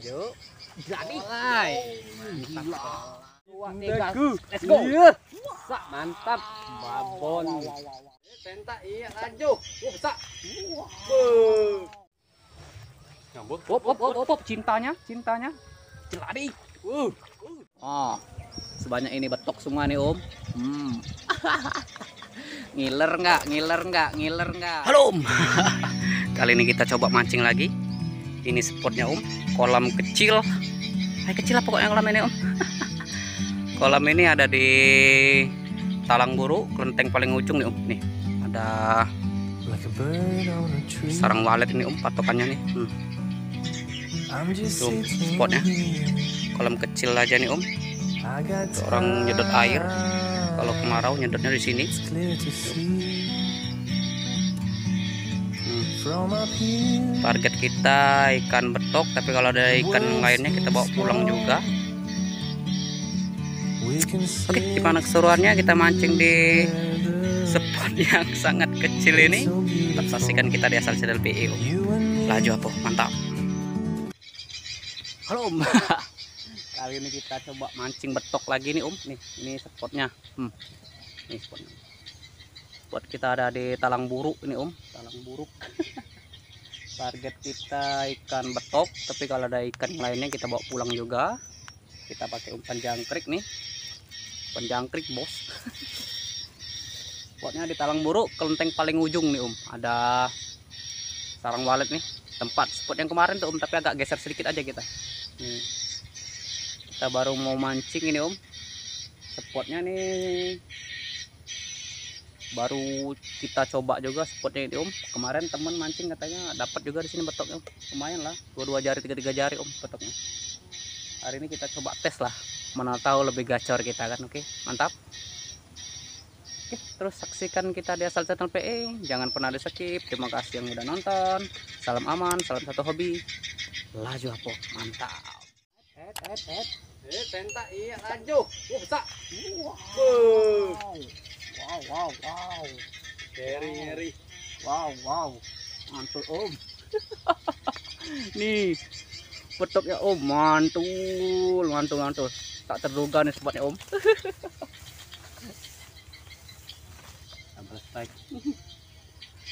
Yuk. Jadi. Gila. 2, 3, let's go. Sak, mantap. Babon. Pentak iya laju. Sak. Nyambut. Op, cintanya. Jeladi. Oh, sebanyak ini betok semua nih, Om. Ngiler nggak? Halo, Om. Kali ini kita coba mancing lagi. Ini spotnya, Om. Kolam kecil. Kecil lah pokoknya kolam ini, Om. Kolam ini ada di Talang Buru, kelenteng paling ujung nih, Om. Nih, ada sarang walet ini, Om, patokannya nih. Tuh, spotnya. Kolam kecil aja nih, Om. Tuh, orang nyedot air. Kalau kemarau nyedotnya di sini. Target kita ikan betok, tapi kalau ada ikan lainnya kita bawa pulang juga. Oke, gimana keseruannya kita mancing di spot yang sangat kecil ini? Tetap saksikan kita di Asal Channel PE, Om. Laju apa? Mantap. Halo, Om. Kali ini kita coba mancing betok lagi nih, Om. Nih, ini spotnya. Ini spotnya. Spot kita ada di Talang Buruk ini, Om. Talang Buruk. Target kita ikan betok, tapi kalau ada ikan lainnya kita bawa pulang juga. Kita pakai umpan jangkrik nih. Umpan jangkrik, bos. Spotnya di Talang Buruk, kelenteng paling ujung nih, Om. Ada sarang walet nih. Tempat spot yang kemarin tuh, Om, tapi agak geser sedikit aja kita. Nih. Kita baru mau mancing ini, Om. Spotnya nih baru kita coba juga spotnya ini, Om. Kemarin temen mancing katanya dapat juga di sini betoknya, Om. Lumayan lah, 2 jari 3 jari, Om, betoknya. Hari ini kita coba tes lah, mana tahu lebih gacor kita kan. Oke, mantap. Oke, terus saksikan kita di Asal Channel PE, jangan pernah di skip. Terima kasih yang udah nonton. Salam aman, salam satu hobi. Laju apa? Mantap. Pentak iya laju. Sak. Wow. Ngeri. Wow. Mantul, Om. Nih, betoknya, Om. Mantul. Tak terduga nih spotnya, Om.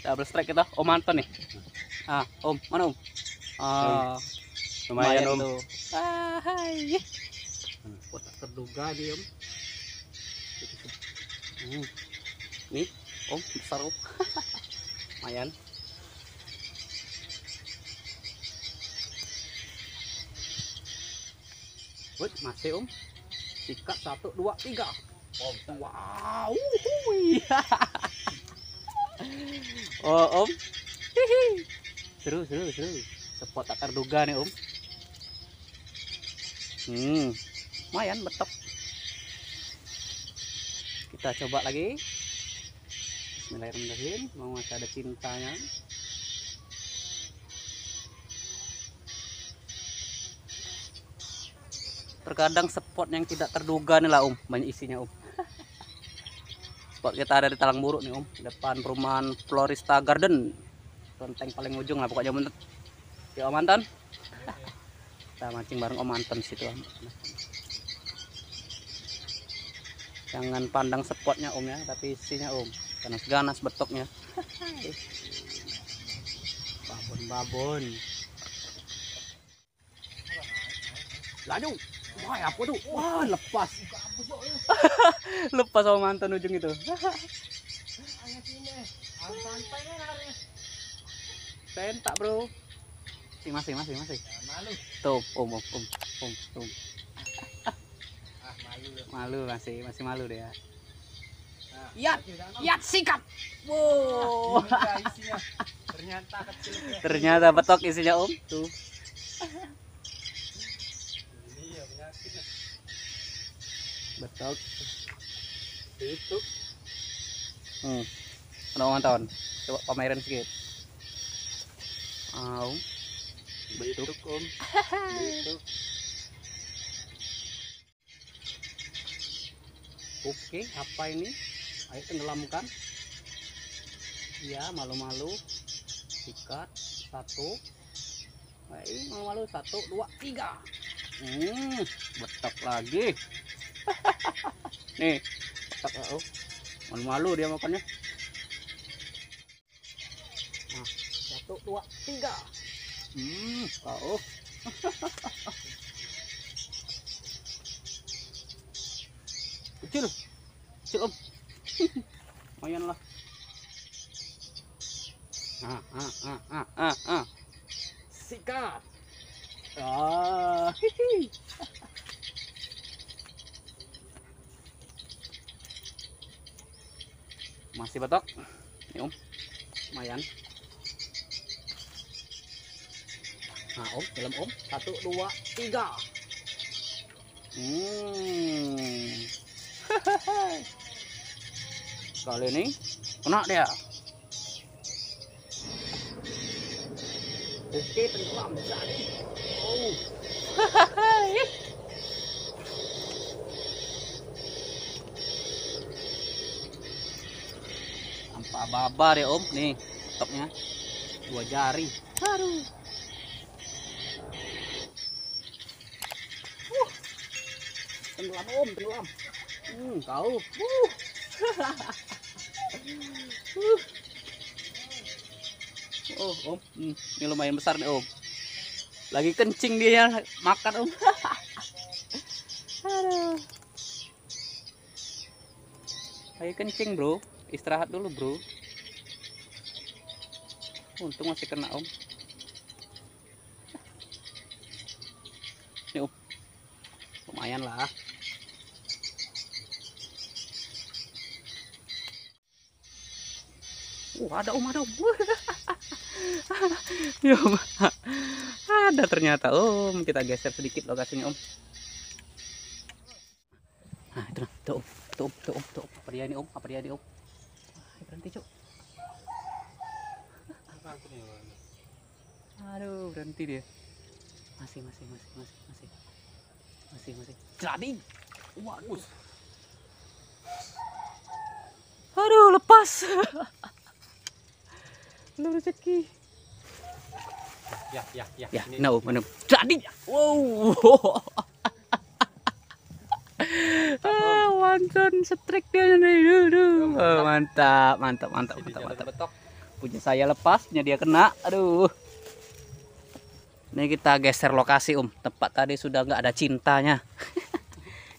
Double strike kita, Om Anton nih. Om, mana, Om? Lumayan, Om. Tuh. Hai. Spot tak terduga dia, Om. Nih, Om, besar, Om. Lumayan. Wih, masih, Om. Sikat 1, 2, 3. Wow. Oh, Om. Seru. Spot tak terduga nih, Om. Lumayan betok. Kita coba lagi. Bismillahirrahmanirrahim. Mau masih ada cintanya. Terkadang spot yang tidak terduga nih lah, Om. Banyak isinya, Om. Spot kita ada di Talang Buruk nih, Om. Depan perumahan Florista Garden. Kelenteng paling ujung lah pokoknya, bener. Ya, Om Anton. Kita mancing bareng Om Anton situ, Om. Jangan pandang spotnya, Om, ya, tapi isinya, Om. Ganas betoknya. Babon. Laju. Wah, apa tuh? Wah, lepas. Lepas Om Anton ujung itu. Pentak, Bro. Masih. Tuh, Om. Malu masih malu dia. Yat sikat. Wow. Ternyata betok isinya, Om. Tuh. Betok. Itu. Om Anton. Coba pamerin sedikit. Betuk, Om. Betuk. Oke, apa ini? Ayo tenggelamkan. Ya, malu-malu. Sikat 1. Baik, malu-malu 1, 2, 3. Betok lagi. Nih, betok. Oh. Malu-malu dia makannya. Nah, 1, 2, 3. Kau. Kecil. Kecil, Om. Lumayan lah. Sikat. Masih betok. Nih, Om. Lumayan. Nah, Om, film Om. 1, 2, 3. Kali ini kena dia. Oke, tenggelam jadi. Oh. Tanpa babar ya, Om. Nih, topnya 2 jari. Aduh. Tenggelam, Om, tenggelam. Kau. Oh, Om. Ini lumayan besar nih, Om. Lagi kencing dia makan, Om. Aduh. Lagi kencing, Bro. Istirahat dulu, Bro. Untung masih kena, Om. Nih, Om. Lumayan lah. Ada, Om, ada, Om. Ya, Om. Ada ternyata, Om. Kita geser sedikit lokasinya, Om. Nah, itu nah, tuh, Om. Tuh, Om. Apa dia ini, Om? Apa dia ini, Om? Berhenti, Cuk. Aduh, berhenti dia. Masih. Jadi. Waduh. Aduh, lepas. Belum rezeki. Ya. No. Jadi. Wow. Wanton setrik dia nih. Oh, mantap. Betok. Punya saya lepas, punya dia kena. Aduh. Ini kita geser lokasi, Om. Tempat tadi sudah nggak ada cintanya.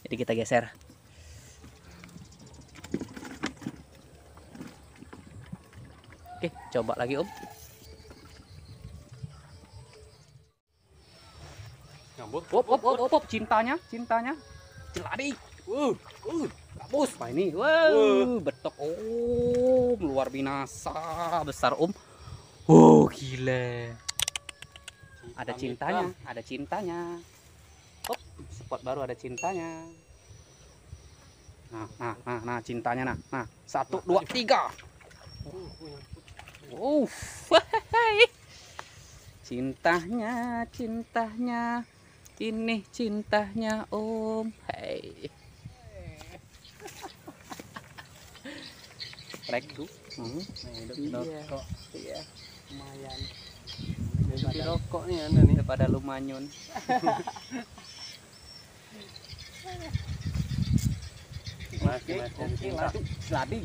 Jadi kita geser. Oke, coba lagi, Om. Nyambut. Op, cintanya. Celadi. Kabus. Apa ini? Wow, betok, Om. Luar binasa, besar, Om. Oh, gila. Ada cintanya. Oh, spot baru ada cintanya. Nah, cintanya nah. 1, 2, 3. Cintanya. Ini cintanya, Om. Hei. Trek tuh. Iya. Lumayan. Jadi rokok nih Anda nih. Daripada lumanyun. Seladi.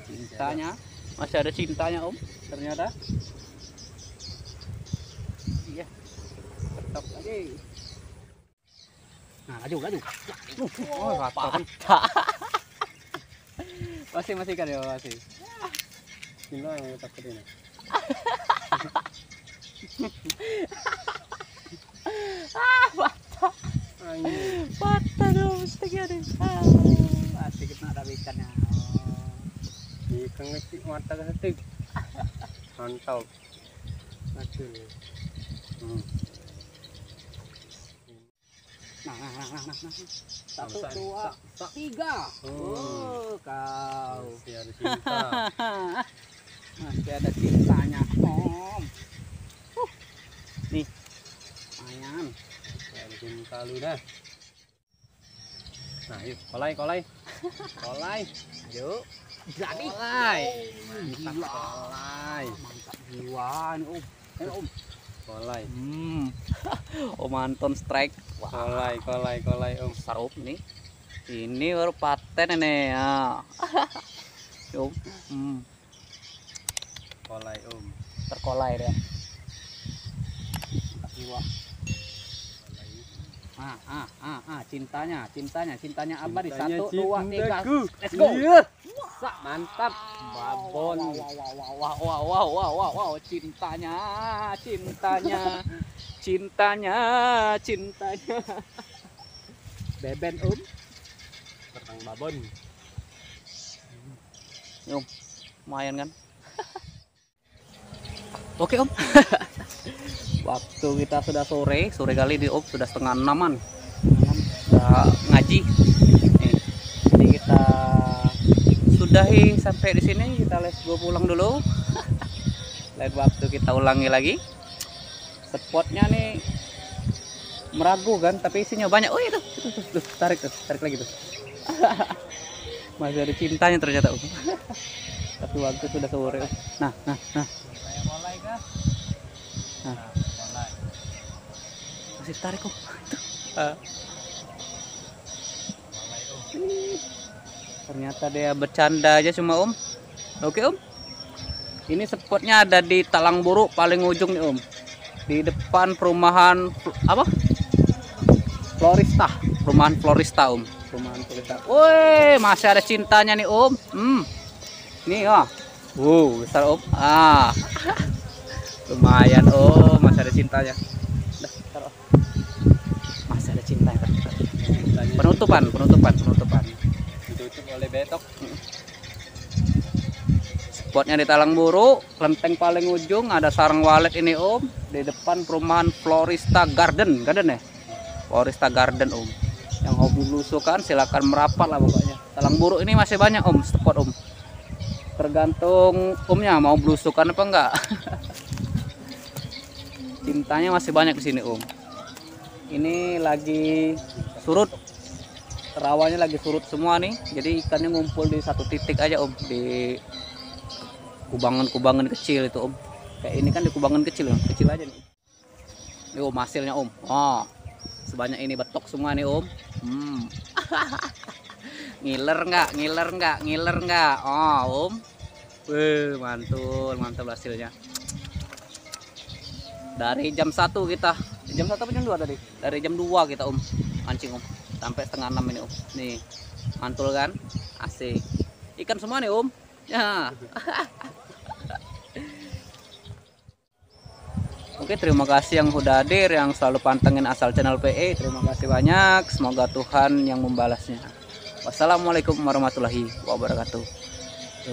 Cintanya. Masih ada cintanya, Om. Ternyata. Iya. Betok lagi. Nah, laju. Oh, rata. Masih kan ya, masih. Sino yang takut ini. Patah dong, setengah deh. Asik kita ada ikannya. Ikan ngecik mata kesetik. Mantap. Betul. Nah. 1, 2, 3. Oh, kau. Masih ada cinta. Masih ada cintanya, Om. Nih. Lumayan. Masih ada cinta lu dah. Nah, yuk, kolai. Ayo. Jadi. Kolai. Mantap, kolai. Mantap. Wah, ini om. Ini om. Kolai. Om Anton strike. Wah, Kolai om. besar om nih. Ini baru paten ini ya. Om. Kolai om. Terkolai dia. Wah. Cintanya abadi. Cintanya 1, 2, 3. cintaku. Let's go. Iya. Mantap. Babon. Wow. Cintanya. Beben om. Pertang babon. Om, lumayan kan? Oke om. Waktu kita sudah sore kali di om sudah setengah 6-an. Sudah ngaji. Nih, jadi kita sudahi sampai di sini. Kita let's go pulang dulu. Lain waktu kita ulangi lagi. Spotnya nih meragukan tapi isinya banyak. Oh itu, tarik lagi tuh. Masih ada cintanya ternyata om. Tapi waktu sudah sore om. Nah. Kolai kah? Nah. Kolai. Masih tarik om. Kolai om. Ternyata dia bercanda aja cuma om. Oke om. Ini spotnya ada di Talang Buruk paling ujung nih om. Di depan perumahan apa? Florista. Perumahan Florista om. Woi, masih ada cintanya nih om. Nih ah. Besar om. Lumayan om, masih ada cintanya. Masih ada cintanya. Penutupan. Ditutup oleh betok. Spotnya di Talang Buruk, kelenteng paling ujung ada sarang walet ini om. Di depan perumahan Florista Garden ya. Florista Garden om. Yang hobi belusukan silakan merapat lah pokoknya. Talang Buruk ini masih banyak om spot om. Tergantung omnya mau belusukan apa enggak. Cintanya masih banyak di sini om. Ini lagi surut. Terawanya lagi surut semua nih. Jadi ikannya ngumpul di satu titik aja om, di kubangan kecil itu om. Kayak ini kan di kubangan kecil aja nih. Ini om hasilnya om. Sebanyak ini betok semua nih om. Ngiler nggak? Om. Mantul hasilnya. Dari jam 1 kita. Jam 1 apa jam 2 tadi? Dari jam 2 kita om mancing om. Sampai setengah 6 ini om. Nih, mantul kan? Asik. Ikan semua nih om. Ya. Oke, terima kasih yang udah hadir, yang selalu pantengin Asal Channel PE. Terima kasih banyak. Semoga Tuhan yang membalasnya. Wassalamualaikum warahmatullahi wabarakatuh.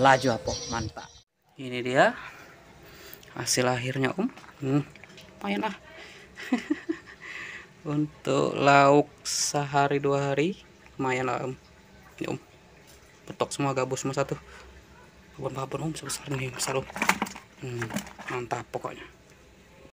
Laju apa? Mantap. Ini dia hasil akhirnya om. Lumayan lah. Untuk lauk sehari 2 hari lumayan lah om. Ini om. Betok semua, gabus semua satu. Babon om sebesar nih, besar om. Mantap pokoknya.